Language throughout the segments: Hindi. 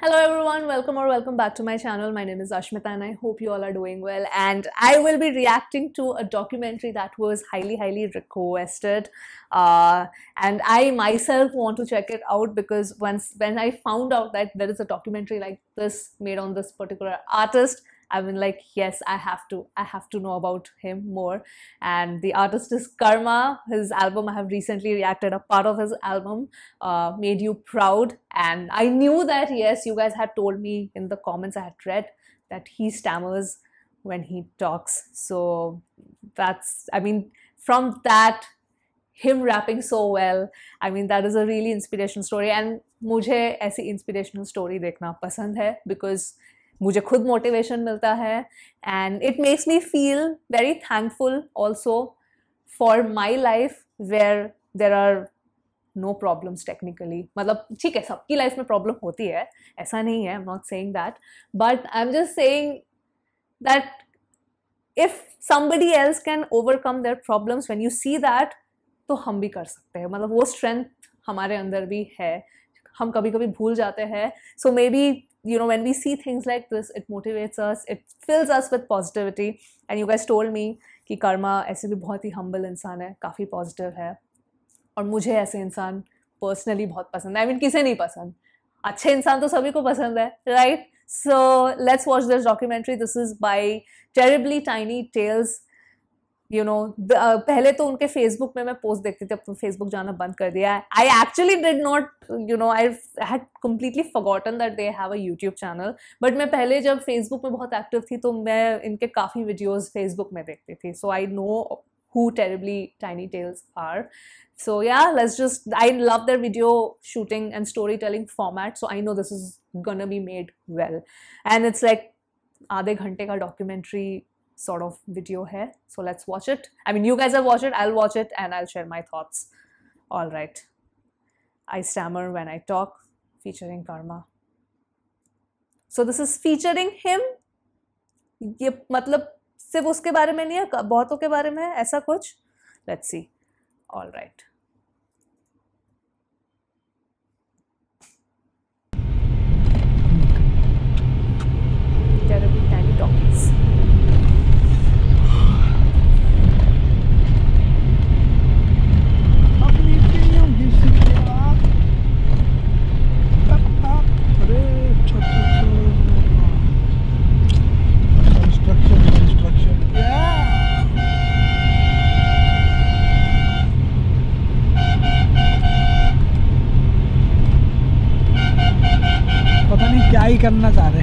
Hello everyone, welcome or welcome back to my channel. My name is Ashmita and I hope you all are doing well, and I will be reacting to a documentary that was highly requested, and I myself want to check it out because when I found out that there is a documentary like this made on this particular artist, I've been like, yes, I have to know about him more. And the artist is Karma. His album, I have recently reacted a part of his album, Made You Proud. And I knew that, yes, you guys had told me in the comments, I had read that he stammers when he talks. So that's, I mean, from that, him rapping so well, I mean, that is a really inspirational story. And मुझे ऐसी inspirational story देखना पसंद है because मुझे खुद मोटिवेशन मिलता है and it makes me feel very thankful also for my life where there are no problems technically. मतलब ठीक है, सबकी लाइफ में प्रॉब्लम होती है, ऐसा नहीं है, आई am not saying that, but I am just saying that if somebody else can overcome their problems when you see that, तो हम भी कर सकते हैं. मतलब वो स्ट्रेंथ हमारे अंदर भी है, हम कभी कभी भूल जाते हैं. So may be you know, when we see things like this, it motivates us, it fills us with positivity. And you guys told me कि कर्मा ऐसे भी बहुत ही humble इंसान है, काफ़ी positive है, और मुझे ऐसे इंसान personally बहुत पसंद है. I mean, किसे नहीं पसंद, अच्छे इंसान तो सभी को पसंद है, right? So let's watch this documentary. This is by Terribly Tiny Tales. You know, पहले तो उनके फेसबुक में मैं पोस्ट देखती थी, अब तो फेसबुक जाना बंद कर दिया है. I actually did not, you know, I had completely forgotten that they have a YouTube channel. But मैं पहले जब फेसबुक में बहुत एक्टिव थी तो मैं इनके काफ़ी वीडियोज़ फेसबुक में देखती थी. So I know who Terribly Tiny Tales are. So yeah, let's just, I love their video shooting and storytelling format, so I know this is gonna be made well. And it's like आधे घंटे का documentary sort of video hai, so let's watch it. I mean, you guys have watched it, I'll watch it and I'll share my thoughts. All right. I stammer when I talk, featuring Karma. So this is featuring him. ये मतलब सिर्फ उसके बारे में नहीं है, बहुतों के बारे में है, ऐसा कुछ. Let's see. All right. Terribly Tiny Talkies. क्या ही करना चाह रहे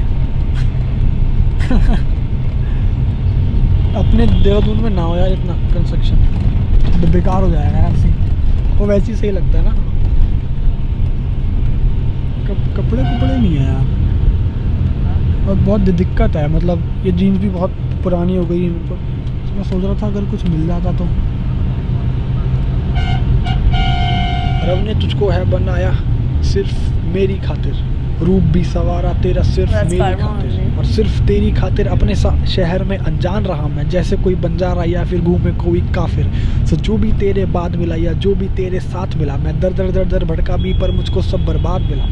अपने देहरादून में ना हो यार इतना कंस्ट्रक्शन, तो बेकार हो जाएगा यार सीन. वो वैसे ही सही लगता है ना. कपड़े नहीं है यार, और बहुत दिक्कत है. मतलब ये जीन्स भी बहुत पुरानी हो गई. मैं सोच रहा था अगर कुछ मिल जाता तो. रब ने तुझको है बनाया सिर्फ मेरी खातिर, रूप भी सवारा तेरा सिर्फ मेरी खातिर, और सिर्फ तेरी खातिर अपने शहर में अनजान रहा मैं, जैसे कोई बंजारा या फिर घूमे कोई काफिर. सो जो भी तेरे बाद मिला या जो भी तेरे साथ मिला, मैं दर दर दर दर भड़का भी पर मुझको सब बर्बाद मिला.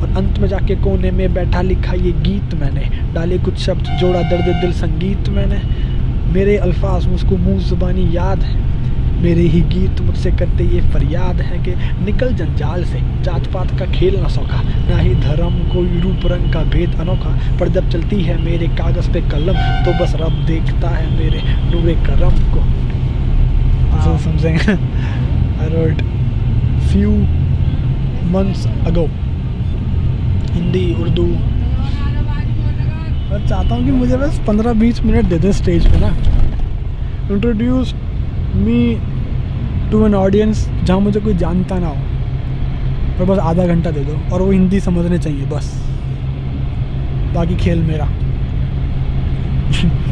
और अंत में जाके कोने में बैठा लिखा ये गीत मैंने, डाले कुछ शब्द जोड़ा दर्द दिल संगीत मैंने. मेरे अल्फाज मुझको मुँह ज़ुबानी याद है, मेरे ही गीत मुझसे करते ये फरियाद है कि निकल जंजाल से, जात पात का खेल ना सौखा, ना ही धर्म कोई रूप रंग का भेद अनोखा. पर जब चलती है मेरे कागज़ पे कलम, तो बस रब देखता है मेरे नूरे करम को. समझेंगे. I wrote few months ago. Hindi Urdu. मैं चाहता हूँ कि मुझे बस 15-20 मिनट दे दें स्टेज पे ना. Introduce me to an audience जहाँ मुझे कोई जानता ना हो, और बस आधा घंटा दे दो, और वो हिंदी समझने चाहिए बस. बाकी खेल मेरा.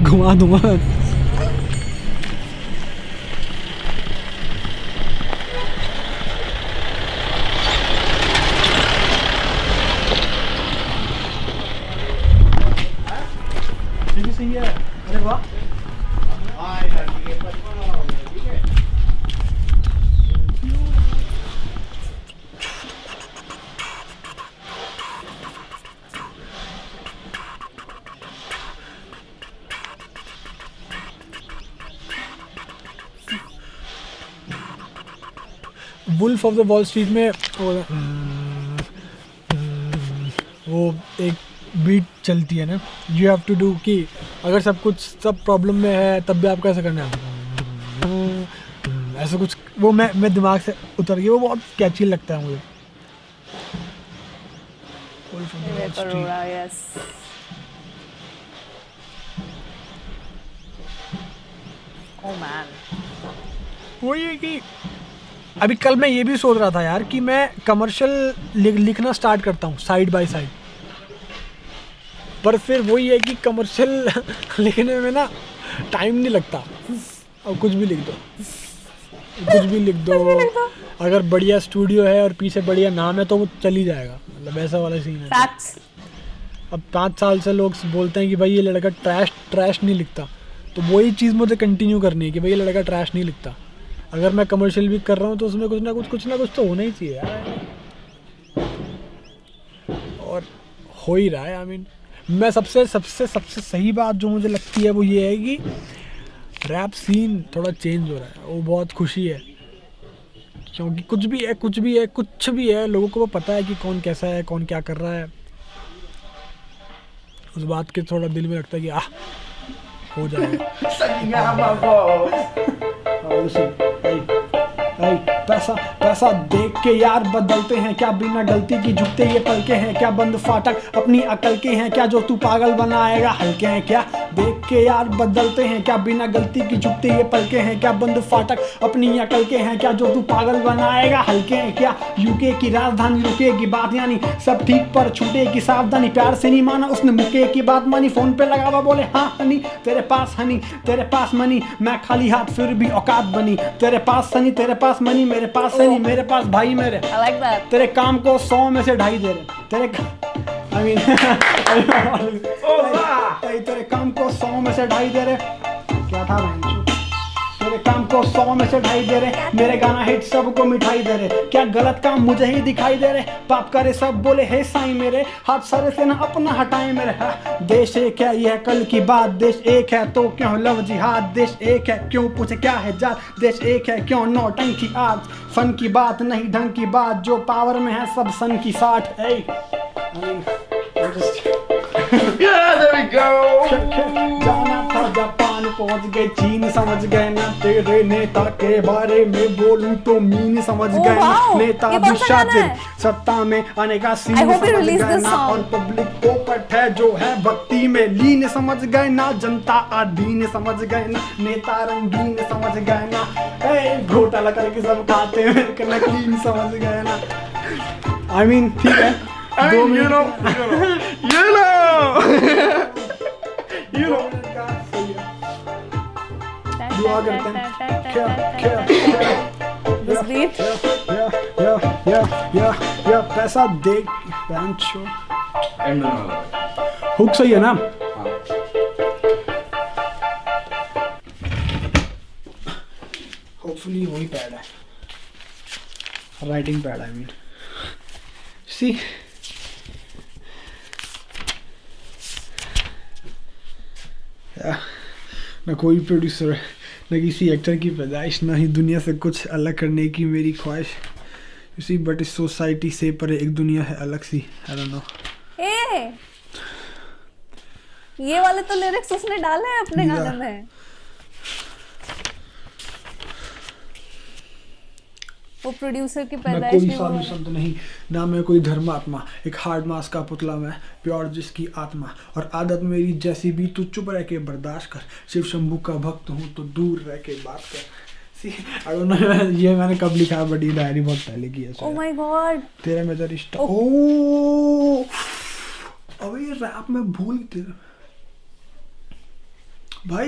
घुमा दूँगा. सही है. अरे वाह. Wolf of the Wall Street में वो एक बीट चलती है ना, यू हैव टू डू, कि अगर सब प्रॉब्लम में है तब भी आपको ऐसा करना है, ऐसा कुछ, वो मैं दिमाग से उतर गया, वो बहुत कैची लगता है मुझे। वो ये कि अभी कल मैं ये भी सोच रहा था यार कि मैं कमर्शियल लिखना स्टार्ट करता हूँ साइड बाय साइड, पर फिर वही है कि कमर्शियल लिखने में ना टाइम नहीं लगता, और कुछ भी लिख दो अगर बढ़िया स्टूडियो है और पीछे बढ़िया नाम है तो वो चल ही जाएगा, मतलब ऐसा वाला सीन है। अब 5 साल से लोग बोलते हैं कि भाई ये लड़का ट्रैश नहीं लिखता, तो वही चीज़ मुझे कंटिन्यू करनी है कि भाई ये लड़का ट्रैश नहीं लिखता। अगर मैं कमर्शियल भी कर रहा हूँ तो उसमें कुछ ना कुछ तो होना ही चाहिए यार, और हो ही रहा है। आई मीन मैं सबसे सही बात जो मुझे लगती है वो ये है कि रैप सीन थोड़ा चेंज हो रहा है, वो बहुत खुशी है, क्योंकि कुछ भी है लोगों को वो पता है कि कौन कैसा है, कौन क्या कर रहा है, उस बात के थोड़ा दिल में लगता है कि हो जाएगा। पैसा देख के यार बदलते हैं क्या, बिना गलती की झुकते ये पलके हैं क्या, बंद फाटक अपनी अकल के हैं क्या, जो तू पागल बनाएगा हल्के हैं क्या, देख के यार बदलते हैं क्या, बिना गलती की झुकते ये पलके हैं क्या, बंद फाटक अपनी अकल के हैं क्या, जो तू पागल बनाएगा हल्के हैं क्या, यूके की राजधानी रुकेगी बात, यानी सब ठीक पर छूटेगी सावधानी, प्यार से नहीं माना उसने मुक्के की बात मानी, फोन पे लगा हुआ बोले हाँ हनी तेरे पास मनी, मैं खाली हाथ फिर भी औकात बनी, तेरे पास सनी तेरे पास मनी, मेरे पास सनी मेरे पास भाई मेरे, तेरे काम को 100 में से 2.5 दे रहे, तेरे काम को 100 में से 2.5 दे रहे, क्या था तेरे काम को 100 में से 2.5 दे रहे, मेरे गाना हिट सबको मिठाई दे रहे, क्या गलत काम मुझे ही दिखाई दे रहे, पाप करे सब बोले हे साईं मेरे, हाथ सरे से ना अपना हटाए मेरे, देश एक है यह कल की बात, देश एक है तो क्यों लव जिहाद, देश एक है क्यों पूछे क्या है जात, देश एक है क्यों नौटंकी आज, फन की बात नहीं ढंग की बात, जो पावर में है सब सन की 60। Yeah, there we go. जाना था जापान पहुंच गए चीन, समझ गए ना तेरे नेता के बारे में बोलूं तो मीन, समझ गए ना नेता भी शातिर, सत्ता में आने का सीन समझ गए ना, और पब्लिक पोपट है जो है भक्ति में लीन, समझ गए ना जनता अधीन, समझ गए ना नेता रंगीन, समझ गए ना घोटाला करके सब खाते हैं नकलीन, समझ गए ना। आई मीन ठीक है, you know. दुआ करते हैं पैसा देख हुक सही है ना। होपफुली वही पैड है, राइटिंग पैड आई मीन। सी ना कोई प्रोड्यूसर न किसी एक्टर की पैदाइश, ना ही दुनिया से कुछ अलग करने की मेरी ख्वाहिश, इसी बट इस सोसाइटी से परे एक दुनिया है अलग सी। आई डोंट नो, ये वाले तो लिरिक्स उसने डाले हैं अपने गाने में। वो प्रोड्यूसर की पैदाइश मैं कोई साधु संत नहीं, ना मैं कोई धर्मात्मा, एक हार्ड मास का पुतला मैं, प्योर जिसकी आत्मा, और आदत मेरी जैसी भी तू चुप रह के बर्दाश्त कर, शिव शंभू का भक्त हूँ तो दूर रह के बात कर। सी आई डोंट नो ये मैंने कब लिखा, बट ये डायरी बहुत पहले की है। ओह माय गॉड, तेरा मेरा रिश्ता। ओह अबे ये रैप में भूल तेरा भाई,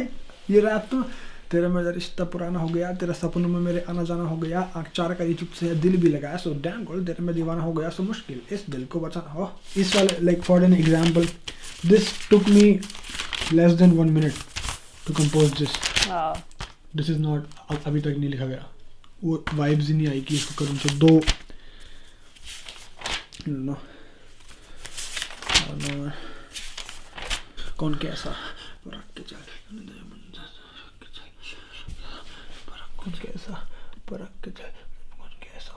ये रैप तो तेरा मेरा रिश्ता पुराना हो गया, तेरा सपनों में मेरे आना जाना हो गया, आँख चार करी चुप से दिल भी लगाया, सो डैम गर्ल तेरे में दीवाना हो गया, सो मुश्किल इस दिल को बचाना हो। इस वाले like for an example, this took me less than 1 minute to compose this. This is not, अभी तक नहीं लिखा गया, वो वाइब्स ही नहीं आई कि इसको करूँ, तो 2 नो कौन कैसा रख के चल, कौन कैसा परख के चल, कौन कैसा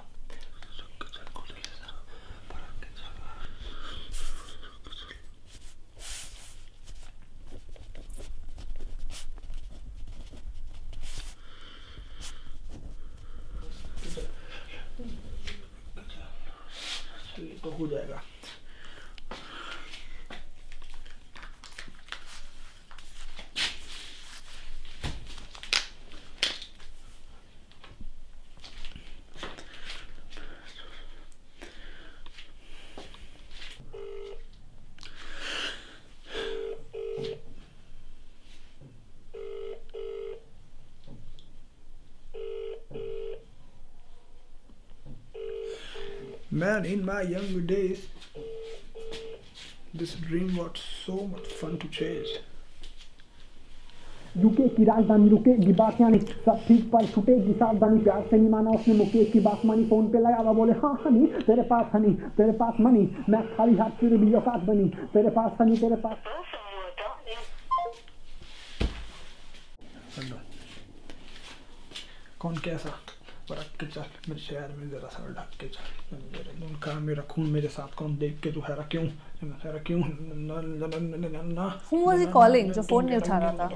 हो जाएगा। Man, in my young days, this dream was so much fun to chase. UK की राजधानी रुकेगी बात यानी सब ठीक पर छुटेगी सावधानी प्यार से नहीं माना उसने मुकेश की बात मानी फोन पे लगाया बोले हाँ हनी तेरे पास हनी तेरे पास मनी मैं खाली हाथ फिर भी औकात बनी तेरे पास हनी तेरे पास। हेलो कौन कैसा रख के चल मेरे शहर में जरा सा ढक के चल उनका मेरा खून मेरे साथ कौन देख के तू हैरा क्यों ना। Who was he calling? जो फोन नहीं उठा रहा था।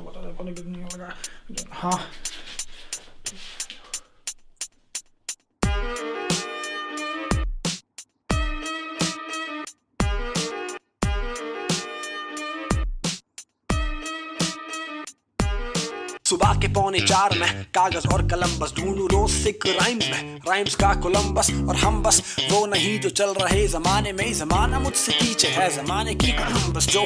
हाँ सुबह के 3:45 में कागज और कलम बस ढूंढूं रोज सिक राइम्स में राइम्स का कोलंबस और हम बस वो नहीं जो चल रहे जमाने में जमाना मुझसे पीछे है जमाने की हम बस जो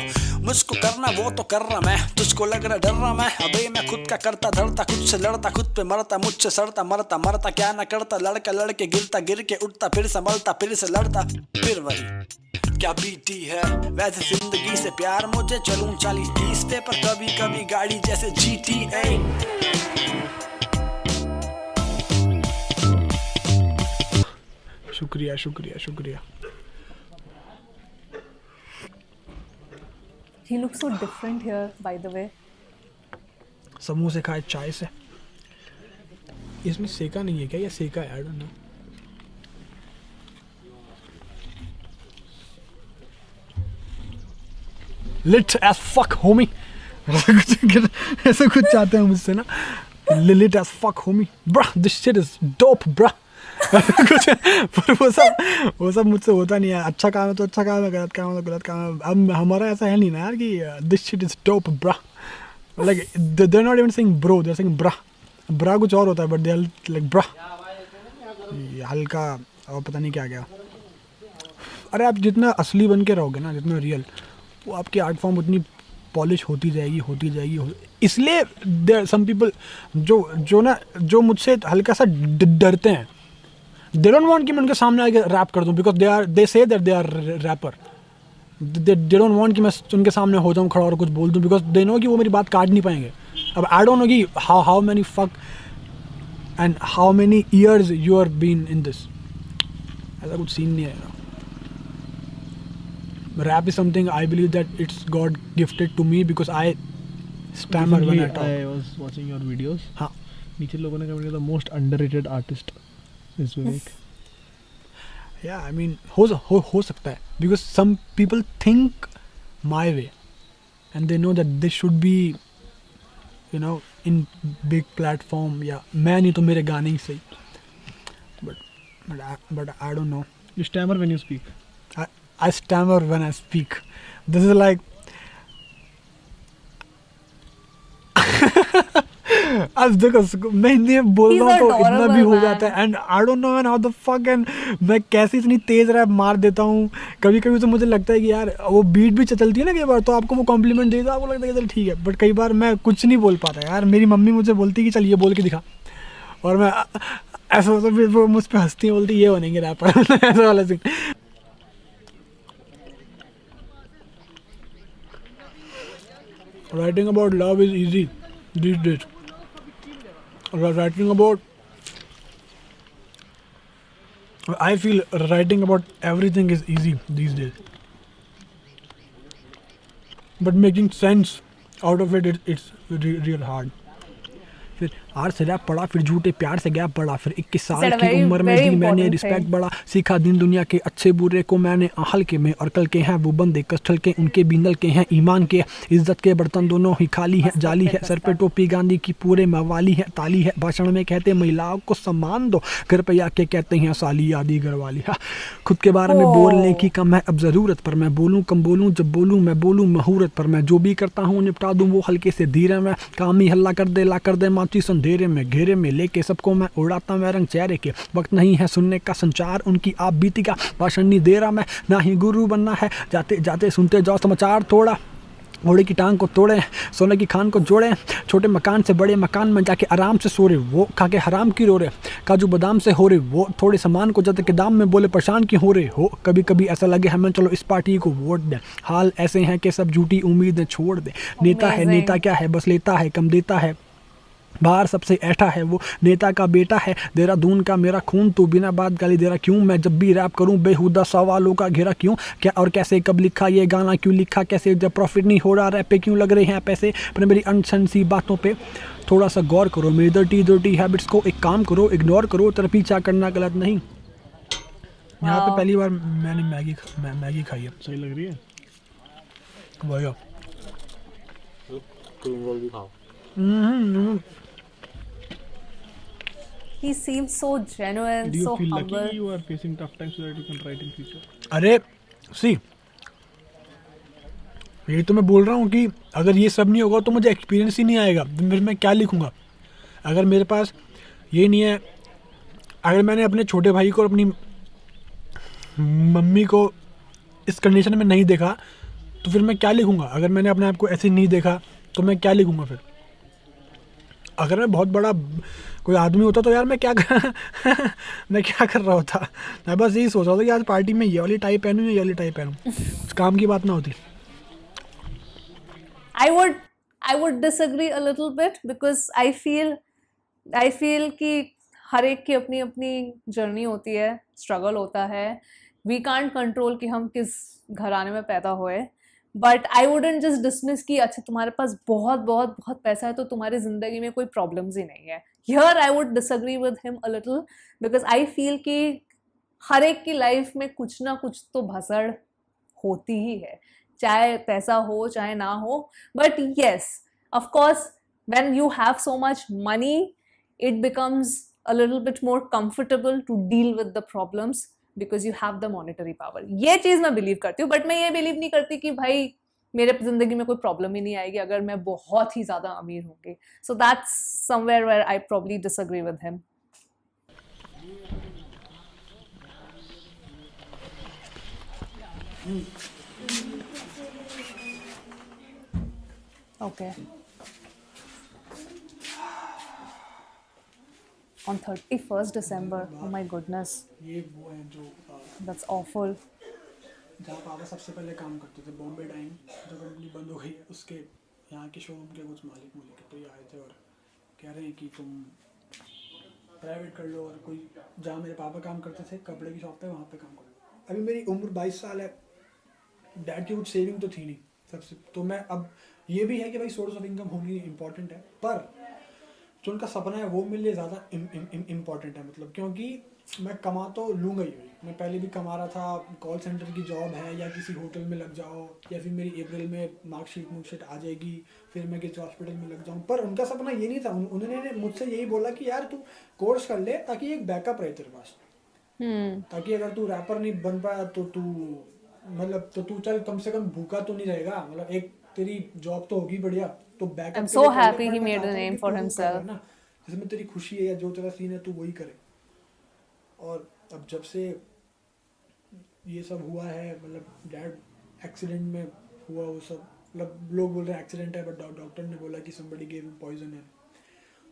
मुझको करना वो तो कर रहा मैं तुझको लग रहा डर रहा मैं अबे मैं खुद का करता धरता खुद से लड़ता खुद पे मरता मुझसे सड़ता मरता मरता क्या ना करता लड़का लड़के गिरता गिर के उठता फिर संभलता फिर से लड़ता फिर वही क्या बीती है वैसे जिंदगी से प्यार मुझे चलूं 40-30 पे पर कभी कभी गाड़ी जैसे GTA। शुक्रिया शुक्रिया शुक्रिया। He looks so different here, by the way. समोसे खाए चाय से। इसमें सेका नहीं है क्या या सेका है? I don't know. Lit as fuck homie। ऐसा कुछ चाहते हैं मुझसे ना। Lit as fuck homie। Bruh, this shit is dope bruh। कुछ पर वो सब मुझसे होता नहीं है। अच्छा काम है तो अच्छा काम है, गलत काम है तो गलत काम है। अब हमारा ऐसा है नहीं ना यार कि this shit is dope bruh। Like they're not even saying bro, they're saying bruh। bruh कुछ और होता है but they're like bruh। हल्का और पता नहीं क्या क्या। अरे आप जितना असली बन के रहोगे ना, जितना रियल, वो आपकी आर्ट फॉर्म उतनी पॉलिश होती जाएगी। इसलिए सम पीपल जो मुझसे हल्का सा डरते हैं, दे डोंट वांट कि मैं उनके सामने आके रैप कर दूं because they say that they are rapper. They don't want कि मैं उनके सामने हो जाऊं खड़ा और कुछ बोल दूं बिकॉज दे नो कि वो मेरी बात काट नहीं पाएंगे। अब आई डोंट नो कि how many fuck and how many years you are been in this. ऐसा कुछ सीन नहीं है। Rap is something I believe that it's God gifted to me because I stammer when I talk. I was watching your videos. हाँ। नीचे लोगों ने कमेंट किया the most underrated artist is Vivek. Yeah, I mean हो सकता है because some people think my way and they know that they should be you know in big platform या मैं नहीं तो मेरे गाने ही सही। But I don't know. You stammer when you speak. I stammer when I speak. This is like अब देखो मैं हिंदी में बोल रहा हूँ तो इतना भी हो जाता है and I don't know how the fuck and मैं कैसे इतनी तेज रैप मार देता हूँ। कभी कभी तो मुझे लगता है कि यार वो बीट भी चलती है ना कई बार तो आपको वो कॉम्प्लीमेंट दे दो, आपको लगता है कि चल ठीक है, बट कई बार मैं कुछ नहीं बोल पाता यार। मेरी मम्मी मुझे बोलती कि चल ये बोल के दिखा और मैं ऐसा होता फिर वो मुझ पर हंसती है, बोलती ये बनेंगे रैपर ऐसा वाला scene. Writing about love is easy these days. I feel writing about everything is easy these days. But making sense out of it's real hard. फिर आर्ट से रैप पढ़ा, फिर झूठे प्यार से गैप बढ़ा, फिर 21 साल Said a की very, उम्र में very दी मैंने important रिस्पेक्ट thing. बढ़ा, सीखा दिन दुनिया के अच्छे बुरे को मैंने हल्के में, और कल के हैं वो बंदे कस्टल के, उनके बीनल के हैं ईमान के, इज्जत के बर्तन दोनों ही खाली है, जाली है, सर पे टोपी गांधी की पूरे मवाली है, ताली है, भाषण में कहते महिलाओं को सम्मान दो, घर पे आके कहते हैं साली आदि घरवाली। हाँ, खुद के बारे में बोलने की कम है अब ज़रूरत, पर मैं बोलूँ कम बोलूँ, जब बोलूँ मैं बोलूँ मुहूर्त पर, मैं जो भी करता हूँ निपटा दूँ वो हल्के से धीरे में, काम ही हल्ला कर दे ला कर दे माचिस अंधेरे में, घेरे में लेके सबको मैं उड़ाता मैं रंग चेहरे के, वक्त नहीं है सुनने का संचार उनकी आप बीती का, भाषण नहीं दे रहा मैं, ना ही गुरु बनना है, जाते जाते सुनते जाओ समाचार, थोड़ा घोड़े की टांग को तोड़े, सोने की खान को जोड़े, छोटे मकान से बड़े मकान में जाके आराम से सो रहे, वो खा के हराम की रो रहे, काजू बादाम से हो रहे, वो थोड़े सामान को जाते के दाम में बोले परेशान क्यों हो रहे हो, कभी कभी ऐसा लगे हमें चलो इस पार्टी को वोट दें, हाल ऐसे हैं कि सब झूठी उम्मीदें छोड़ दें, नेता है नेता क्या है बस लेता है कम देता है, बाहर सबसे ऐठा है वो नेता का बेटा है, देहरादून का मेरा खून तू बिना बात गाली दे रहा क्यों, मैं जब भी रैप करूं बेहुदा सवालों का घेरा क्यों, क्या और कैसे कब लिखा ये गाना क्यों लिखा कैसे, जब प्रॉफिट नहीं हो रहा रैप पे क्यों लग रहे हैं पैसे, पर मेरी अनसन सी बातों पे थोड़ा सा गौर करो, मेरी डर्टी हैबिट्स को एक काम करो, इग्नोर करो, तेरा पीछा करना गलत नहीं। यहाँ पे पहली बार मैंने मैगी खाई है, सही लग रही है। भैया क्रीम रोल भी खाओ। He seems so genuine, Do you so feel humble. lucky you are facing tough times so that you can write in future? अरे सी यही तो मैं बोल रहा हूँ कि अगर ये सब नहीं होगा तो मुझे एक्सपीरियंस ही नहीं आएगा, तो फिर मैं क्या लिखूँगा। अगर मेरे पास ये नहीं है, अगर मैंने अपने छोटे भाई को और अपनी मम्मी को इस कंडीशन में नहीं देखा तो फिर मैं क्या लिखूँगा। अगर मैंने अपने आप को ऐसे नहीं देखा तो मैं क्या लिखूँगा फिर। अगर मैं बहुत बड़ा कोई आदमी होता तो यार मैं क्या कर रहा होता। मैं बस यही सोच रहा था कि आज पार्टी में ये वाली टाई पहनूँ या ये वाली टाई पहनूँ, उस काम की बात ना होती। I would disagree a little bit because I feel कि हर एक की अपनी अपनी जर्नी होती है, स्ट्रगल होता है। वी कांट कंट्रोल कि हम किस घराने में पैदा हुए, but I wouldn't just dismiss कि अच्छा तुम्हारे पास बहुत बहुत बहुत पैसा है तो तुम्हारी ज़िंदगी में कोई प्रॉब्लम्स ही नहीं है। Here I would disagree with him a little because I feel कि हर एक की लाइफ में कुछ ना कुछ तो भसड़ होती ही है, चाहे पैसा हो चाहे ना हो। But yes, of course when you have so much money it becomes a little bit more comfortable to deal with the problems because you have the monetary power. ये चीज़ मैं बिलीव करती हूँ, बट मैं ये बिलीव नहीं करती कि भाई मेरे जिंदगी में कोई प्रॉब्लम ही नहीं आएगी अगर मैं बहुत ही ज़्यादा अमीर होंगी। So that's somewhere where I probably disagree with him. Okay. On 31st December, oh my goodness, ये वो है जो that's awful. जहाँ पापा सबसे पहले काम करते थे, बॉम्बे डाइंग जो कंपनी बंद हो गई है, उसके यहाँ के शोरूम के कुछ मालिक तो ये आए थे और कह रहे हैं कि तुम प्राइवेट कर लो, और कोई जहाँ मेरे पापा काम करते थे कपड़े की शॉप पे वहाँ पे काम कर लो। अभी मेरी उम्र 22 साल है, डैड की कुछ सेविंग तो थी नहीं सबसे, तो मैं अब ये भी है कि भाई सोर्स ऑफ इनकम होनी इम्पॉर्टेंट है, पर जो उनका सपना है वो मेरे लिए ज़्यादा इम्पॉर्टेंट है। मतलब क्योंकि मैं कमा तो लूँगा ही, मैं पहले भी कमा रहा था, कॉल सेंटर की जॉब है या किसी होटल में लग जाओ, या फिर मेरी अप्रैल में मार्कशीट आ जाएगी, फिर मैं किसी हॉस्पिटल में लग जाऊँ। पर उनका सपना ये नहीं था, उन्होंने मुझसे यही बोला कि यार तू कोर्स कर ले ताकि एक बैकअप रहे तेरे पास, ताकि अगर तू रैपर नहीं बन पाया तो तू मतलब तो तू चल कम से कम भूखा तो नहीं रहेगा, मतलब एक तेरी जॉब तो होगी बढ़िया, तो backup. I'm so happy he made a name for himself. जिसमें तेरी खुशी है या जो तेरा सीन है तू वही करे। और अब जब से ये सब हुआ है, मतलब डैड एक्सीडेंट में हुआ, वो सब मतलब लोग बोल रहे हैं एक्सीडेंट है, बट डॉक्टर ने बोला कि somebody gave him poison है,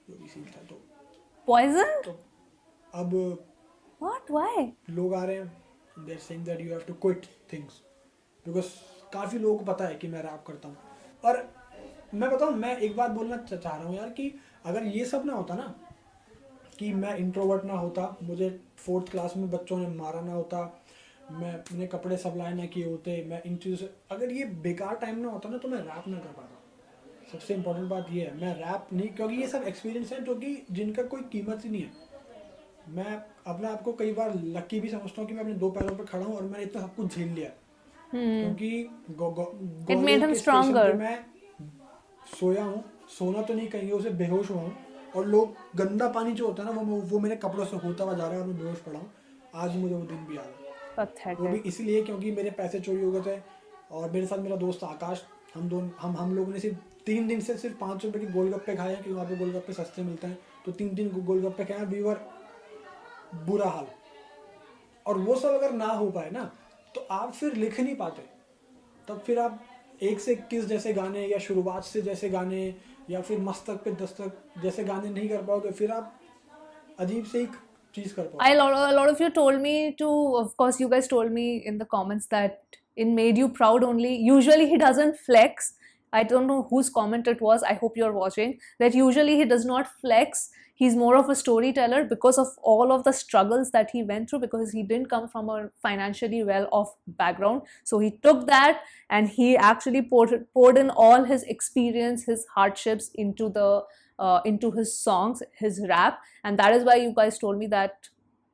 जो भी सीन था। तो Poison? तो अब What? Why? लोग आ रहे हैं, they are saying that you have to quit things because काफ़ी लोगों को पता है कि मैं रैप करता हूँ। और मैं बताऊँ, मैं एक बात बोलना चाह रहा हूँ यार कि अगर ये सब ना होता ना, कि मैं इंट्रोवर्ट ना होता, मुझे 4th क्लास में बच्चों ने मारा ना होता, मैं अपने कपड़े सप्लाई ना किए होते, मैं इन चीज़ों से, अगर ये बेकार टाइम ना होता ना तो मैं रैप ना कर पाता। सबसे इम्पोर्टेंट बात ये है, मैं रैप नहीं, क्योंकि ये सब एक्सपीरियंस है जो कि जिनका कोई कीमत ही नहीं है। मैं अपने आप को कई बार लकी भी समझता हूँ कि मैं अपने 2 पैरों पर खड़ा हूँ और मैंने इतना सब कुछ झेल लिया, क्योंकि It made him stronger. मैं सोया हूँ, सोना तो नहीं कहेंगे उसे, बेहोश हुआ हूँ, और लोग गंदा पानी जो होता है ना वो मेरे कपड़ों से होता हुआ जा रहा है और मैं बेहोश पड़ा हूँ। आज मुझे वो दिन भी याद है, वो भी इसलिए क्योंकि मेरे पैसे चोरी हो गए थे और मेरे साथ मेरा दोस्त आकाश, हम लोगों ने सिर्फ 3 दिन से सिर्फ 5 रुपए के गोलगप्पे खाए हैं, क्योंकि वहाँ पे गोलगप्पे सस्ते मिलते हैं, तो 3 दिन गोलगप्पे खाए, वीवर बुरा हाल। और वो सब अगर ना हो पाए ना तो आप फिर लिख नहीं पाते, तब फिर आप 1 से 21 जैसे गाने या शुरुआत से जैसे गाने या फिर मस्तक पे दस्तक जैसे गाने नहीं कर पाओगे, फिर आप अजीब से एक चीज कर पाओगे। A lot of you told me to, of course you guys told me in the comments that it made you proud only. Usually he doesn't flex. I don't know whose comment it was. I hope you're watching. That usually he does not flex. He's more of a storyteller because of all of the struggles that he went through, because he didn't come from a financially well-off background. So he took that and he actually poured in all his experience, his hardships into his songs, his rap, and that is why you guys told me that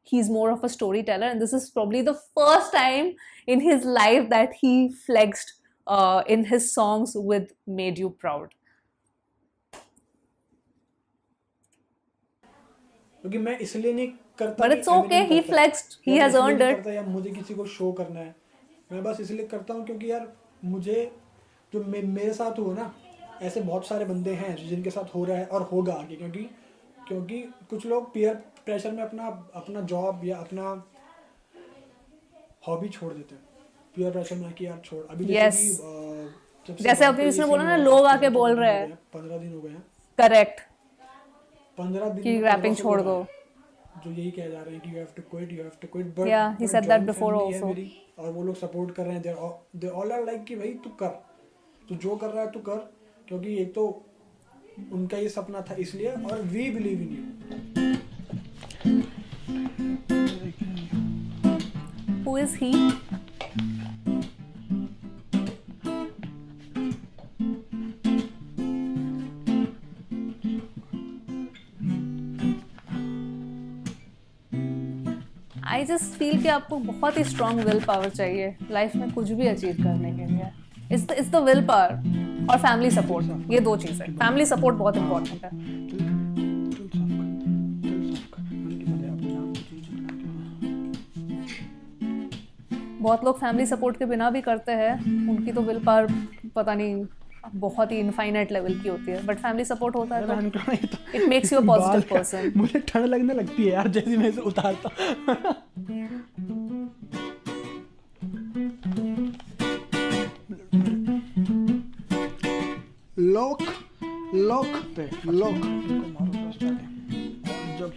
he's more of a storyteller. And this is probably the first time in his life that he flexed in his songs with Made You Proud. क्योंकि मैं इसलिए नहीं करता, but it's okay, he flexed, he has earned it. या मुझे किसी को शो करना है, मैं बस इसलिए करता हूँ क्योंकि यार मुझे जो मेरे साथ हुआ ना, ऐसे बहुत सारे बंदे हैं जिनके साथ हो रहा है और होगा आगे, क्योंकि कुछ लोग पीयर प्रेशर में अपना जॉब या अपना हॉबी छोड़ देते हैं, पीयर प्रेशर में कि यार छोड़। अभी जैसे अभी उसने बोला ना, लोग आके बोल रहे हैं 15 दिन हो गए हैं, करेक्ट, 15 दिन कि रैपिंग छोड़ दो, जो यही कह जा रहे हैं कि you have to quit, but yeah, he said that before also. और वो लोग सपोर्ट कर रहे हैं, they all are like कि भाई तू कर, तू जो कर रहा है तू कर, क्योंकि एक तो उनका ये सपना था इसलिए, और we believe in you. Who is he? I just feel कि आपको बहुत ही स्ट्रॉन्ग विल पावर चाहिए लाइफ में कुछ भी अचीव करने के लिए। इट्स द विल पावर और फैमिली सपोर्ट, ये 2 चीज़ें। फैमिली सपोर्ट बहुत इंपॉर्टेंट है। बहुत लोग फैमिली सपोर्ट के बिना भी करते हैं, उनकी तो विल पावर पता नहीं बहुत ही इनफाइनाइट लेवल की होती है, बट फैमिली सपोर्ट होता है तो it makes you a positive person. मुझे ठंड लगने लगती है यार जैसे मैं इसे उतारता। लॉक पे लॉक जब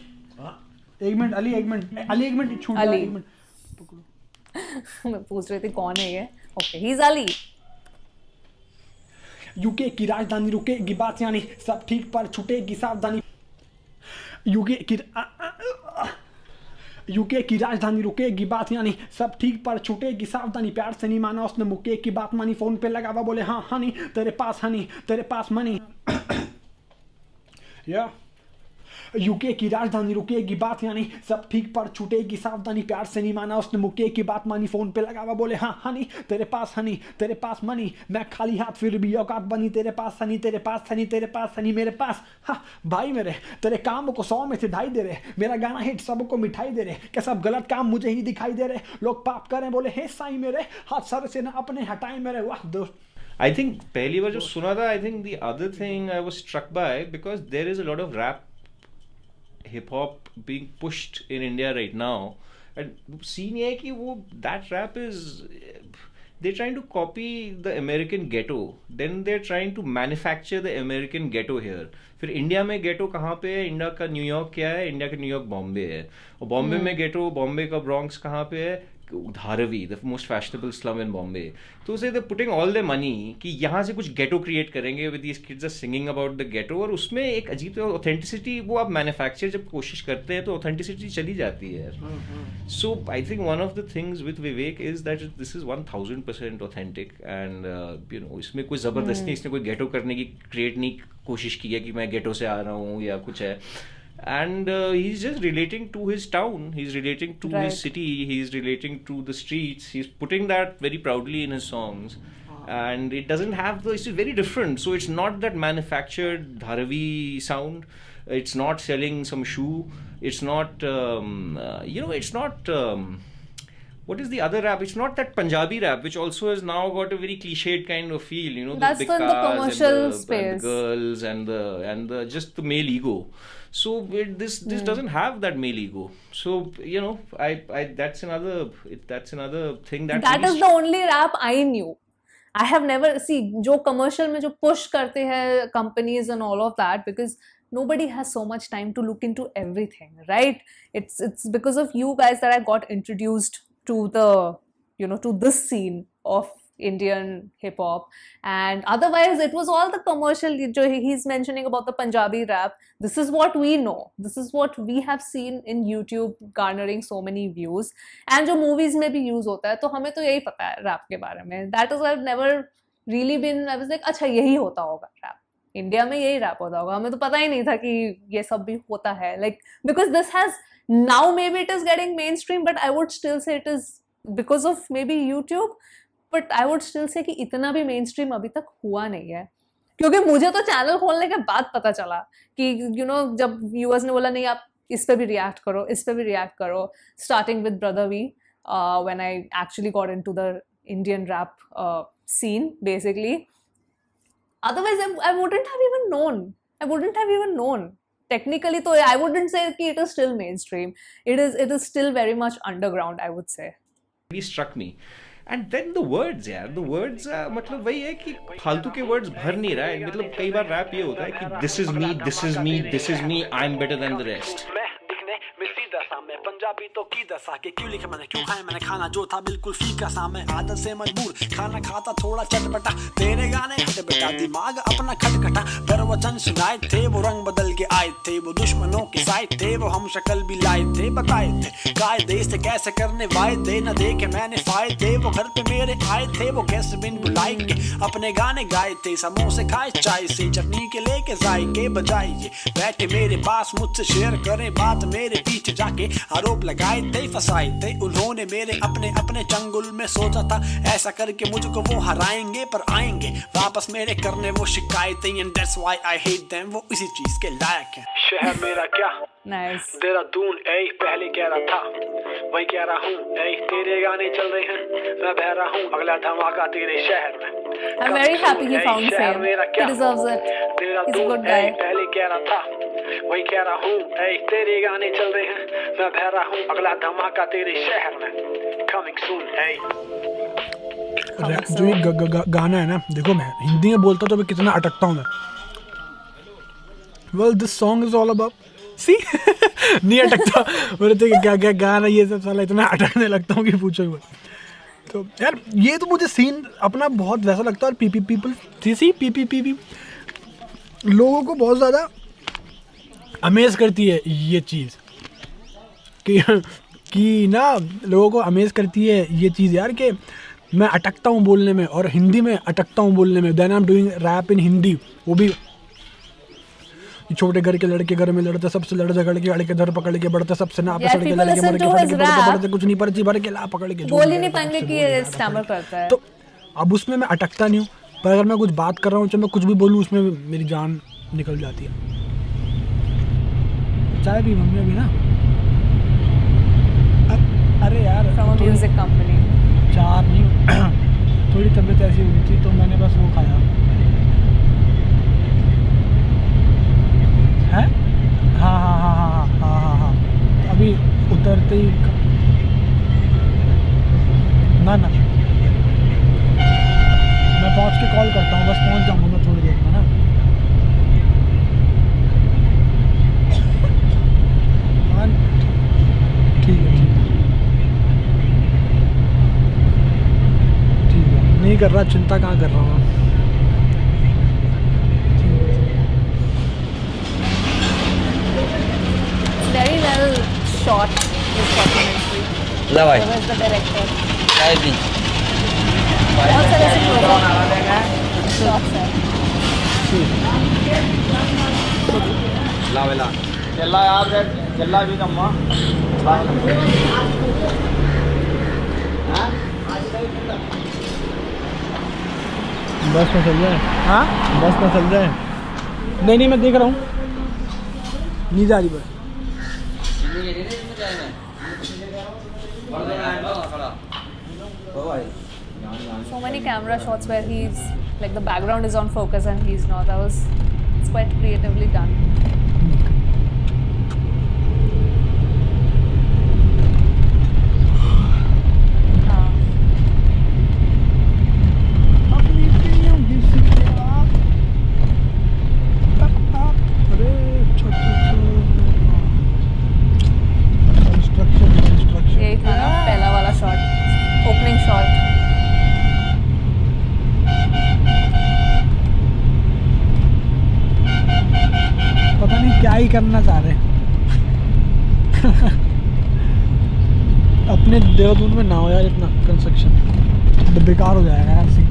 1 मिनट अली 1 मिनट छूट गया, 1 मिनट मैं पूछ रही थी कौन है ये। Okay, he is Ali. UK की राजधानी रुकेगी बात यानी सब ठीक पर छुटेगी सावधानी। यूके की राजधानी रुकेगी बात यानी सब ठीक पर छुटेगी सावधानी। प्यार से नहीं माना उसने मुके की बात मानी, फोन पे लगा हुआ बोले हाँ हनी तेरे पास मनी। या यूके की राजधानी रुकेगी बात यानी सब ठीक पर छूटेगी सावधानी। प्यार से नहीं माना उसने मुके की बात मानी, फोन पे लगा हुआ बोले हाँ हनी तेरे पास मनी। मैं खाली हाथ फिर भी औकात बनी, तेरे पास हनी मेरे पास। हाँ भाई मेरे तेरे काम को 100 में से 2.5 दे रहे, मेरा गाना हिट सबको मिठाई दे रहे, क्या सब गलत काम मुझे ही दिखाई दे रहे। लोग पाप करें बोले हे साईं मेरे, हाथ सर से ना अपने हटाए मेरे। वाह दोस्त, I think पहली बार जो सुना था, I think the other thing I was struck by, because there is a lot of rap hip hop being pushed in India right now, and scene ये है कि वो that rap is they're trying to copy the American ghetto, then they're trying to manufacture the American ghetto here. फिर इंडिया में ghetto कहाँ पे है? इंडिया का न्यूयॉर्क क्या है? इंडिया का न्यूयॉर्क बॉम्बे है, और बॉम्बे में ghetto, बॉम्बे का ब्रॉन्क्स कहाँ पे है? Dharavi, the most fashionable slum in Bombay. तो उसे they're putting all their money कि यहाँ से कुछ ghetto create करेंगे with these kids are singing about the ghetto, और उसमें एक अजीब authenticity, वो आप manufacture जब कोशिश करते हैं तो authenticity चली जाती है यार. So I think one of the things with Vivek is that this is 1000% authentic, and you know, इसमें कोई ज़बरदस्ती इसने कोई ghetto करने की create नहीं कोशिश की है कि मैं ghetto से आ रहा हूँ या कुछ है. And he's just relating to his town, he's relating to his city, he's relating to the streets, he's putting that very proudly in his songs, and it doesn't have the, it's very different. So it's not that manufactured Dharavi sound, it's not selling some shoe, it's not you know, it's not what is the other rap? It's not that Punjabi rap, which also has now got a very cliched kind of feel, you know, that's the big in the cars commercial and space, and the girls and the just the male ego. So this doesn't have that male ego. So you know, I that's another thing that is the only rap I knew. I have never जो commercial में जो push करते हैं companies and all of that, because nobody has so much time to look into everything, right? It's because of you guys that I got introduced to the, you know, to this scene of Indian hip hop, and otherwise it was all the commercial. He's mentioning about the Punjabi rap. This is what we know. This is what we have seen in YouTube garnering so many views. And जो movies में भी use होता है, तो हमें तो यही पता है rap के बारे में. That is why I've never really been. I was like, अच्छा यही होता होगा rap. इंडिया में यही rap होता होगा. हमें तो पता ही नहीं था कि ये सब भी होता है. Like, because this has now, maybe it is getting mainstream, but I would still say it is because of maybe YouTube. But I would still say कि इतना भी mainstream अभी तक हुआ नहीं है, क्योंकि मुझे तो चैनल खोलने के बाद पता चला कि you know, जब viewers ने बोला नहीं आप इस पे भी react करो, इस पे भी react करो, starting with Brother V, when I actually got into the Indian rap scene basically. Otherwise I wouldn't have even known. I wouldn't have even known. Technically, तो I wouldn't say कि it is still mainstream. It is still very much underground, I would say. He struck me. And then the words यार, the words मतलब वही है कि फालतू के words भर नहीं रहा है. मतलब कई बार रैप ये होता है कि this is me, this is me, this is me, I'm better than the rest. Punjabi तो की दशा के क्यों लिखा मैंने, क्यों खाया मैंने खाना जो था बिल्कुल फीका सा, मैं आदत से मजबूर खाना खाता थोड़ा चटपटा, तेरे गाने हटे बेटा दिमाग अपना खटखटा, फिर वचन सुनाए थे वो रंग बदल के आए थे, वो दुश्मनों के साथ थे, वो हम शक्ल भी लाए थे, बताए थे कायदे से कैसे करने वायदे, न देखे मैंने फायदे, वो घर पे मेरे आए थे, वो कैसे बिन बुलाए के अपने गाने गाए थे, समोसे खाए चाय से चटनी के लेके जायके बजाइए, बैठे मेरे पास मुझसे शेयर करें बात, मेरे पीछे जाके आरोप लगाए थे, फंसाए थे उन्होंने मेरे अपने अपने चंगुल में, सोचा था ऐसा करके मुझको वो हराएंगे, पर आएंगे वापस मेरे करने वो शिकायतें, and that's why I hate them, वो इसी चीज के लायक हैं. शहर मेरा क्या देहरादून पहले कह रहा था वही कह रहा हूँ, तेरे गाने चल रहे हैं मैं बह रहा हूँ, अगला धमाका तेरे शहर में. I'm very happy he found fame. He deserves it. He's a good guy. पहले कह रहा था वही कह रहा हूँ, तेरे गाने चल रहे हैं मैं बह रहा हूँ, अगला धमाका तेरे शहर में. Coming soon. जो ये गाना है ना, देखो मैं हिंदी में बोलता तो मैं कितना अटकता हूँ मैं. Well, this song is all about. See? नहीं अटकता. मेरे तो क्या गाना ये सब साला इतना अटकने लगता हूँ कि पूछो ही मत. तो यार ये तो मुझे सीन अपना बहुत वैसा लगता है, और पीपी लोगों को बहुत ज़्यादा अमेज करती है ये चीज़ कि ना, लोगों को अमेज करती है ये चीज़ यार कि मैं अटकता हूँ बोलने में, और हिंदी में अटकता हूँ बोलने में. Then I am doing rap in Hindi, वो भी छोटे घर के लड़के घर में लड़ते, सबसे लड़ झगड़ के अड़के धर पकड़ के बढ़ते, सबसे ना पे सड़ के लड़के मर के बढ़ते कुछ नहीं पर्ची भर के ला पकड़ के बोल ही नहीं पाएंगे कि ये स्टैमर करता है. तो अब उसमें मैं अटकता नहीं हूँ, पर अगर मैं कुछ बात कर रहा हूँ, चाहे मैं कुछ भी बोलूँ, उसमें मेरी जान निकल जाती है. चाय भी मम्मी अभी ना, अरे यार म्यूजिक कंपनी 4 नहीं थोड़ी तबीयत ऐसी हुई थी तो मैंने बस वो खाया है. हाँ अभी उतरते ही ना मैं पहुँच के कॉल करता हूँ, बस पहुँच जाऊँगा मैं थोड़ी देर में ना. ठीक है नहीं कर रहा, चिंता कहाँ कर रहा हूँ। Very well shot, this documentary. ला भाई Who is the director? चाय पी बहुत सारे ऐसे shots हैं. ला वेला చెల్లా యాద్ చెల్లా వీనమ్మా बस में चल जाए। हाँ बस में चल जाए। नहीं मैं देख रहा हूँ, नहीं जा रही बस। So many camera shots where he's like the background is on focus and he's not. It's quite creatively done. यही था ना पहला वाला शॉट, ओपनिंग शॉट. पता नहीं क्या ही करना चाह रहे हैं। अपने देहरादून में ना हो यार इतना कंस्ट्रक्शन, तो बेकार हो जाएगा यार सीन।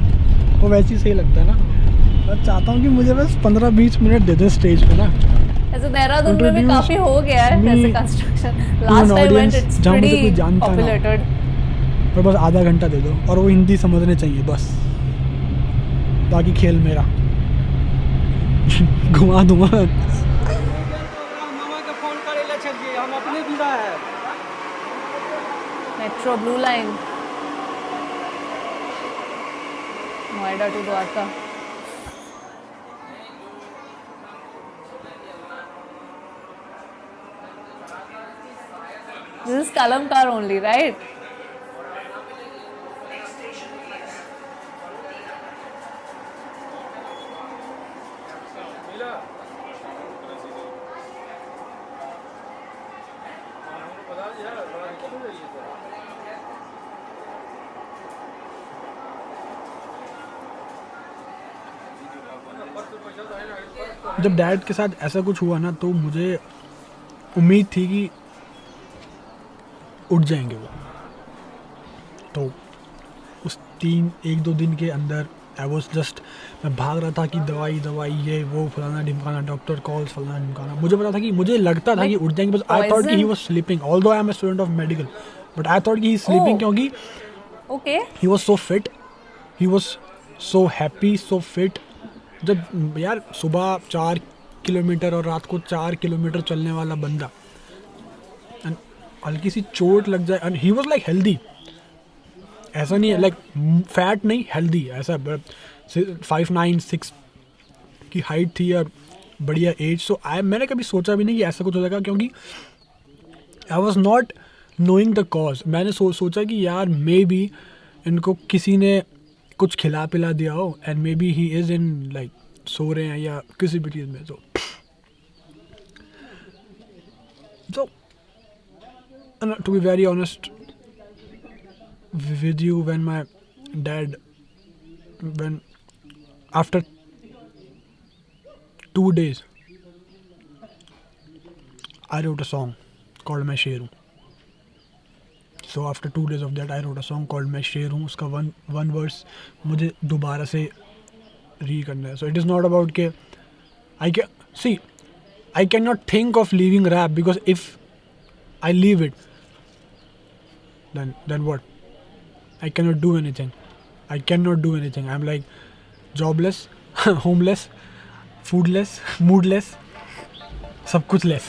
वो वैसे ही सही लगता है ना। मैं चाहता हूँ कि मुझे बस 15-20 मिनट दे दें स्टेज पे ना। ऐसे देहरादून में भी काफी हो गया है वैसे construction. Last time went it's pretty populated. पर बस आधा घंटा दे दो और वो हिंदी समझने चाहिए बस, बाकी खेल मेरा। घुमा दूंगा। मामा के फोन करे ले चलिए, हम अपने विदा है। Metro blue line Noida to Dwarka. This is Kalamkar only, right? जब डैड के साथ ऐसा कुछ हुआ ना तो मुझे उम्मीद थी कि उठ जाएंगे वो। तो उस 1-2 दिन के अंदर आई वॉज जस्ट, मैं भाग रहा था कि दवाई ये वो फलाना ढिमकाना, डॉक्टर कॉल्स फलाना ढिमकाना। मुझे पता था कि, मुझे लगता था कि उठ जाएंगे, बस आई थॉट कि he was sleeping, although I am a student of medical, but I thought कि ही इज स्लीपिंग क्योंकि okay he was so fit, he was so happy, so fit. जब यार सुबह 4 किलोमीटर और रात को 4 किलोमीटर चलने वाला बंदा, हल्की सी चोट लग जाए, and he was like healthy, ऐसा नहीं है लाइक फैट नहीं, हेल्दी, ऐसा 5'9" की हाइट थी और बढ़िया एज। सो मैंने कभी सोचा भी नहीं कि ऐसा कुछ हो जाएगा, क्योंकि I was not knowing the cause. मैंने सोचा कि यार मे बी इनको किसी ने कुछ खिला पिला दिया हो, and may be he is in like so रहे हैं या किसी भी चीज़ में। So to be very honest with you, when my dad, when after 2 days I wrote a song called मैं शेर हूँ. So after 2 days of that I wrote a song called मैं शेर हूँ. उसका one verse मुझे दोबारा से री करना है. So it is not about के I cannot think of leaving rap, because if I leave it, then what? I cannot do anything. I'm like jobless, homeless, foodless, moodless, सब कुछ less.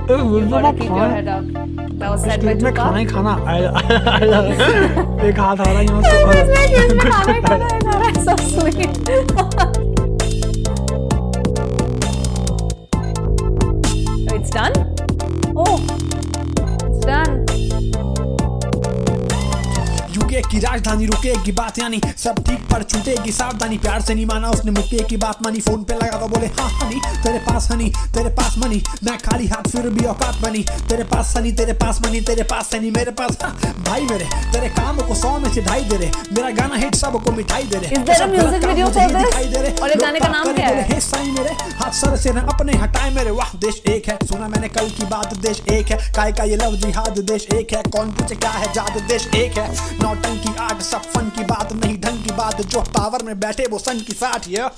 You gotta keep your head up. That was said by मैं Tupac. खाना ही खाना एक हाथ आ रहा है यहाँ से So sweet. It's done? Oh, it's done. You मुके की राजधानी रुकेगी बात यानी सब ठीक पर छूटेगी सावधानी प्यार से नहीं माना उसने मुके की बात मानी फोन पे लगा तो बोले हाँ हनी तेरे पास हनी तेरे पास मनी मैं खाली हाथ फिर भी औकात बनी तेरे पास हनी तेरे पास मनी तेरे पास हनी मेरे पास भाई मेरे तेरे काम को 100 में से 2.5 दे रहे मेरा गाना हिट सबको मिठाई दे रहे Is there a music video for this? और ये गाने का नाम क्या है? साई मेरे हाथ सर से न अपने हटाए मेरे वाह देश एक है सुना मैंने कल की बात देश एक है काय का ये लव जिहाद देश एक है कौन पूछे क्या है जादू देश एक है नौटंकी आग सब फन की बात नहीं ढंग की बात जो पावर में बैठे वो सन की साथ ये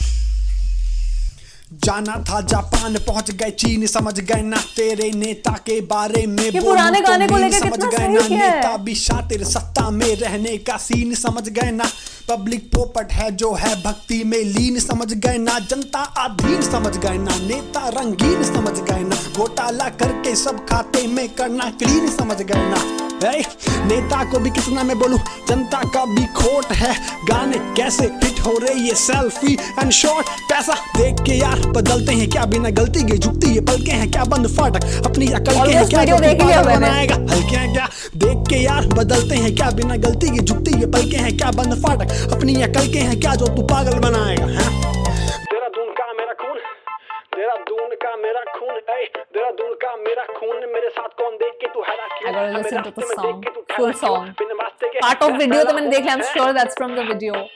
जाना था जापान पहुंच गए चीन समझ गए ना तेरे नेता के बारे में पुराने गाने को लेकर समझ गए ना नेता भी शातिर सत्ता में रहने का सीन समझ गए ना पब्लिक पोपट है जो है भक्ति में लीन समझ गए ना जनता अधीन समझ गए ना नेता रंगीन समझ गए ना घोटाला करके सब खाते में करना क्लीन समझ गए ना नेता को भी कितना मैं बोलूं जनता का भी खोट है गाने कैसे हिट हो रहे ये सेल्फी एंड शॉट पैसा देख के यार बदलते हैं क्या बिना गलती के झुकती ये पलके हैं क्या बंद फाटक अपनी अकल के हैं क्या जो बनाएगा हल्के हैं क्या देख के यार बदलते हैं क्या बिना गलती के झुकती ये पलके हैं क्या बंद फाटक अपनी अकल के हैं क्या जो तू पागल बनाएगा देहरादून का मेरा खून देहरादून का मेरा खून देहरादून का मेरा खून मेरे साथ कौन देख के तू हरा I gotta listen to the song, full song. Part of video तो मैंने देख लिया. I'm sure that's from the video.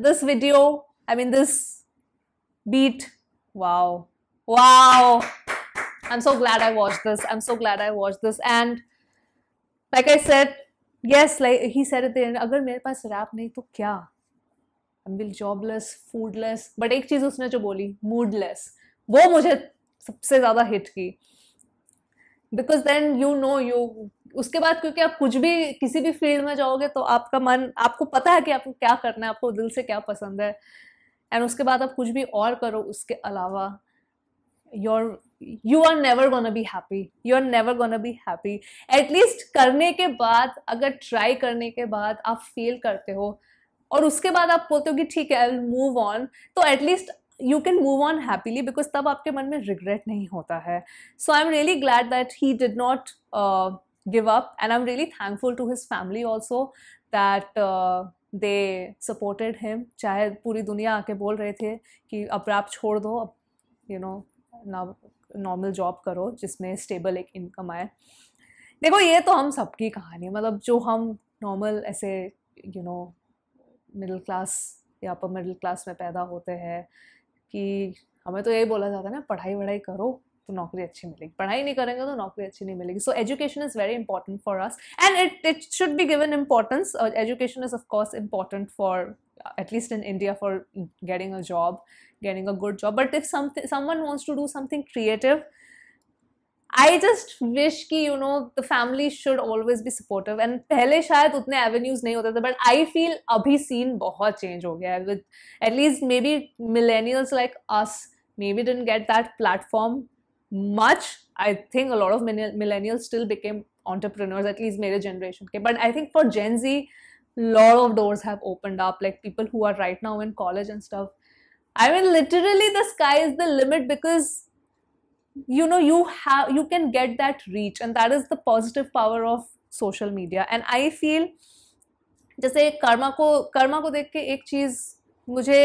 This video, I mean this beat. Wow, wow. I'm so glad I watched this. I'm so glad I watched this. And like I said, yes, like he said at the end, अगर मेरे पास rap नहीं तो क्या? I'm will jobless, foodless. But एक चीज उसने जो बोली, moodless. वो मुझे सबसे ज्यादा हिट की because then you know you उसके बाद क्योंकि आप कुछ भी किसी भी फील्ड में जाओगे तो आपका मन आपको पता है कि आपको क्या करना है आपको दिल से क्या पसंद है एंड उसके बाद आप कुछ भी और करो उसके अलावा you are never gonna be happy you are never gonna be happy at least करने के बाद अगर ट्राई करने के बाद आप फेल करते हो और उसके बाद आप बोलते हो कि ठीक है आई विल मूव ऑन तो at least you can move on happily because तब आपके मन में regret नहीं होता है. So I'm really glad that he did not give up and I'm really thankful to his family also that they supported him. चाहे पूरी दुनिया आके बोल रहे थे कि अब आप छोड़ दो अब you know नॉर्मल जॉब करो जिसमें स्टेबल एक इनकम आए. देखो ये तो हम सबकी कहानी मतलब जो हम नॉर्मल ऐसे you know मिडिल क्लास या अपर मिडिल क्लास में पैदा होते हैं कि हमें तो यही बोला जाता है ना पढ़ाई वढ़ाई करो तो नौकरी अच्छी मिलेगी पढ़ाई नहीं करेंगे तो नौकरी अच्छी नहीं मिलेगी so education is very important for us and it should be given importance education is of course important for at least in India for getting a job getting a good job but if someone wants to do something creative I just wish कि you know the family should always be supportive and पहले शायद उतने avenues नहीं होते थे but I feel अभी scene बहुत change हो गया है with at least maybe millennials like us maybe didn't get that platform much. I think a lot of millennials still became entrepreneurs at least मेरे generation के but I think for Gen Z lot of doors have opened up like people who are right now in college and stuff. I mean literally the sky is the limit because you know you can get that reach and that is the positive power of social media and I feel जैसे कर्मा को देख के एक चीज़ मुझे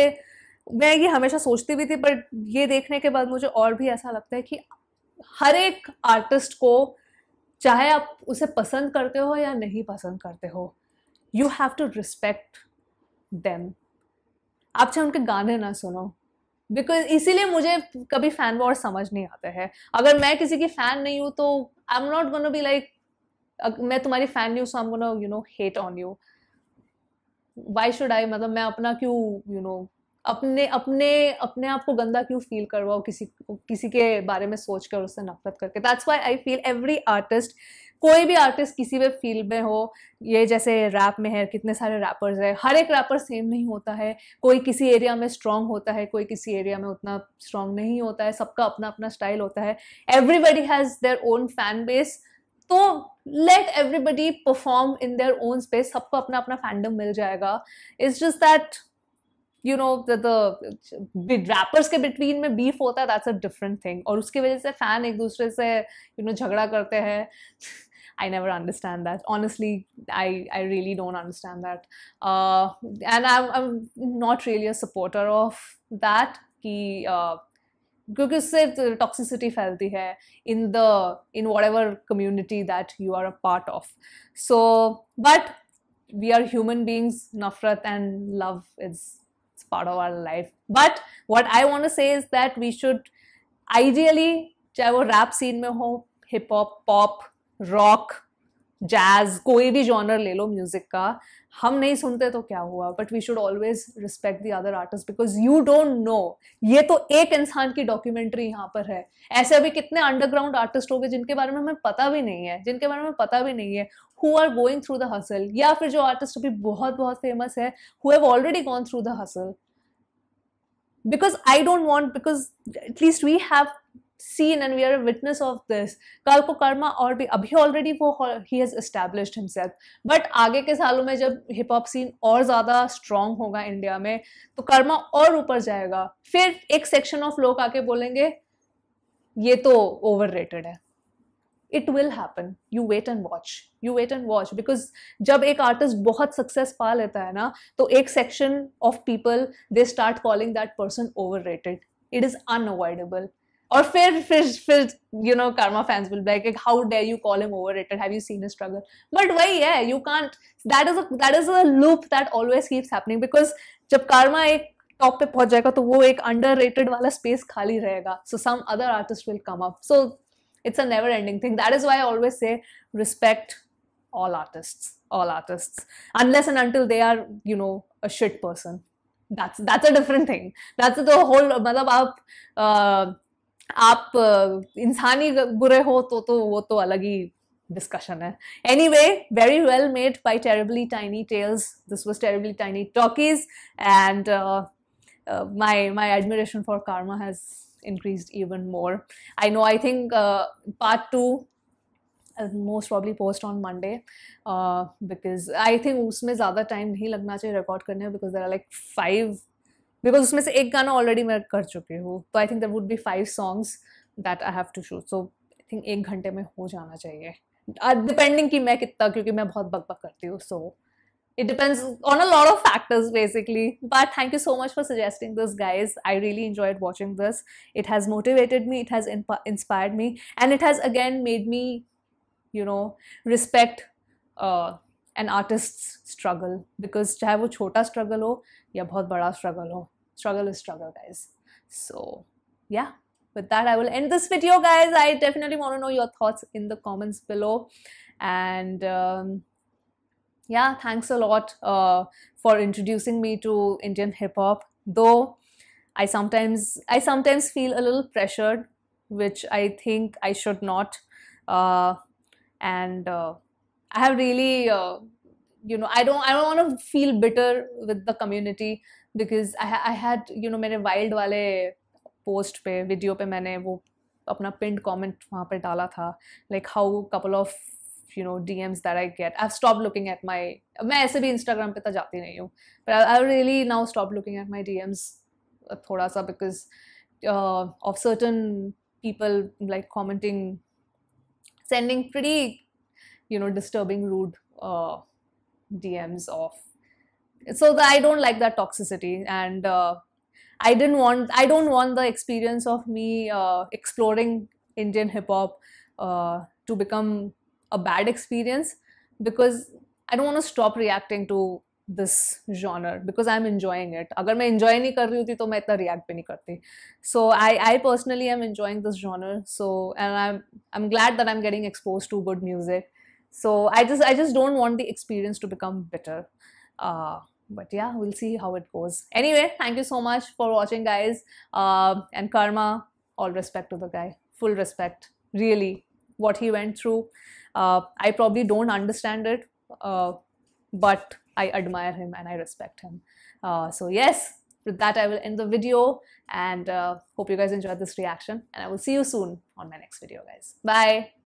मैं ये हमेशा सोचती भी थी बट ये देखने के बाद मुझे और भी ऐसा लगता है कि हर एक आर्टिस्ट को चाहे आप उसे पसंद करते हो या नहीं पसंद करते हो you have to respect them आप चाहे उनके गाने ना सुनो बिकॉज इसीलिए मुझे कभी फैन वॉर समझ नहीं आते हैं अगर मैं किसी की फ़ैन नहीं हूँ तो I am not gonna be like मैं तुम्हारी फ़ैन नहीं हूँ so I am gonna you know hate on you why should I मतलब मैं अपना क्यों यू नो अपने आप को गंदा क्यों फील करवाओ किसी के बारे में सोच कर उससे नफरत करके that's why I feel every artist कोई भी आर्टिस्ट किसी भी फील्ड में हो ये जैसे रैप में है कितने सारे रैपर्स हैं हर एक रैपर सेम नहीं होता है कोई किसी एरिया में स्ट्रांग होता है कोई किसी एरिया में उतना स्ट्रांग नहीं होता है सबका अपना अपना स्टाइल होता है everybody has their own fan base तो let everybody perform in their own space सबको अपना अपना फैंडम मिल जाएगा it's just that you know the rappers के between में beef होता है that's a different thing और उसकी वजह से fan एक दूसरे से you know झगड़ा करते हैं I never understand that. Honestly, I really don't understand that. And I'm not really a supporter of that. कि क्योंकि उससे toxicity फैलती है in whatever community that you are a part of. So, but we are human beings. Nafrat and love is part of our life. But what I want to say is that we should ideally, चाहे वो rap scene में हो, hip hop, pop, rock, jazz, कोई भी genre ले लो music का, हम नहीं सुनते तो क्या हुआ, but we should always respect the other artists because you don't know. ये तो एक इंसान की documentary यहाँ पर है. ऐसे अभी कितने underground artist होंगे जिनके बारे में हमें पता भी नहीं है, who are going through the hustle, या फिर जो artist अभी बहुत बहुत famous है, who have already gone through the hustle. Because at least we have seen and we are a witness of this. कल को कर्मा और भी अभी already he has established himself. But आगे के सालों में जब hip hop scene और ज़्यादा strong होगा इंडिया में, तो कर्मा और ऊपर जाएगा. फिर एक section of लोग आके बोलेंगे ये तो overrated है. It will happen. You wait and watch. Because जब एक artist बहुत success पा लेता है ना, तो एक section of people they start calling that person overrated. It is unavoidable. और फिर you know karma fans will be like how dare you call him overrated, have you seen his struggle? But वही है, you can't, that is a loop that always keeps happening because जब karma एक top पे पहुंच जाएगा तो वो एक underrated वाला space खाली रहेगा, so some other artist will come up. So it's a never ending thing. That is why I always say respect all artists unless and until they are, you know, a shit person. That's a different thing. That's the whole, मतलब आप इंसानी बुरे हो तो वो तो अलग ही discussion है. Anyway, very well made by Terribly Tiny Tales. This was Terribly Tiny Talkies, and my admiration for Karma has increased even more. I think part 2 I'll most probably post on Monday because I think उसमें ज़्यादा time नहीं लगना चाहिए record करने में, because there are like 5, because उसमें से एक गाना already मैं कर चुकी हूँ, तो I think there would be 5 songs that I have to shoot, so I think 1 घंटे में हो जाना चाहिए, depending कि मैं कितना, क्योंकि मैं बहुत बक करती हूँ, so it depends on a lot of factors basically. But thank you so much for suggesting this, guys. I really enjoyed watching this. It has motivated me, it has inspired me, and it has again made me, you know, respect an artist's struggle, because चाहे वो छोटा struggle हो या बहुत बड़ा struggle हो, struggle is struggle, guys. So yeah, with that I will end this video, guys. I definitely want to know your thoughts in the comments below, and yeah, thanks a lot for introducing me to Indian hip hop. Though I sometimes feel a little pressured, which I think I should not. And I have really, you know, I don't want to feel bitter with the community, because I had, you know, मेरे wild वाले post पे, video पे मैंने वो अपना pinned comment वहाँ पे डाला था, like how couple of, you know, DMs that I get. I've stopped looking at my, मैं ऐसे भी Instagram पे तो जाती नहीं हूँ, but I really now stopped looking at my DMs थोड़ा सा, because of certain people like commenting, sending pretty, you know, disturbing, rude DMs of, so that I don't like that toxicity, and I don't want the experience of me exploring Indian hip hop to become a bad experience, because I don't want to stop reacting to this genre, because I'm enjoying it. अगर मैं enjoy नहीं कर रही होती तो मैं इतना react भी नहीं करती. So I personally am enjoying this genre. So, and I'm glad that I'm getting exposed to good music. So I just don't want the experience to become bitter. But yeah, we'll see how it goes. Anyway, thank you so much for watching, guys. And Karma, all respect to the guy, full respect. Really, what he went through. I probably don't understand it, but I admire him and I respect him. So yes, with that I will end the video, and hope you guys enjoyed this reaction, and I will see you soon on my next video, guys. Bye.